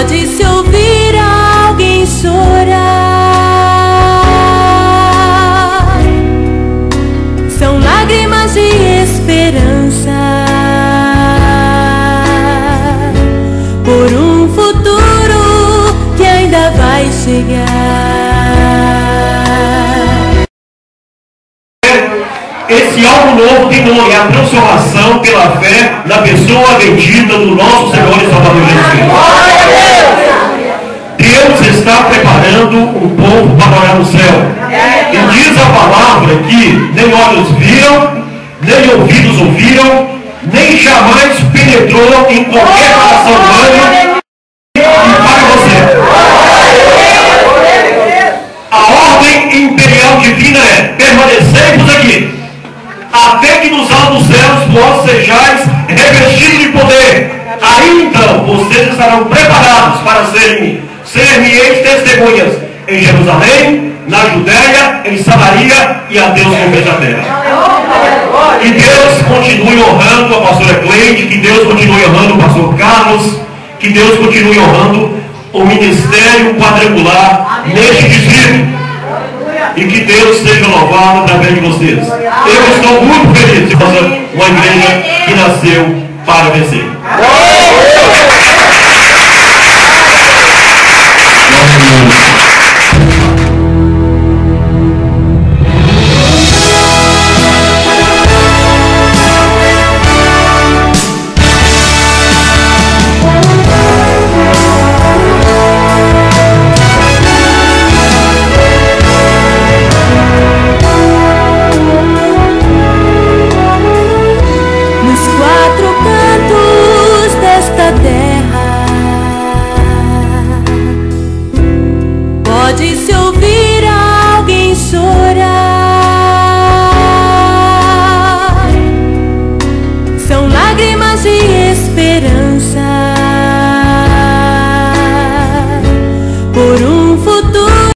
Pode-se ouvir alguém chorar, são lágrimas de esperança por um futuro que ainda vai chegar. Esse algo novo tem nome, a transformação pela fé na pessoa bendita do nosso Senhor e Salvador Jesus Cristo. Deus está preparando um povo para morar no céu. E diz a palavra que nem olhos viram, nem ouvidos ouviram, nem jamais penetrou em qualquer coração humano e para você. A ordem imperial divina é: permanecei-vos aqui, até que nos altos céus vós sejais revestidos de poder. Aí então vocês estarão preparados para ser-me-eis testemunhas em Jerusalém, na Judéia, em Samaria e até os confins da terra. Que Deus continue honrando a pastora Cleide, que Deus continue honrando o pastor Carlos, que Deus continue honrando o ministério quadrangular neste distrito. E que Deus seja louvado através de vocês. Eu estou muito feliz de fazer uma igreja que nasceu para vencer.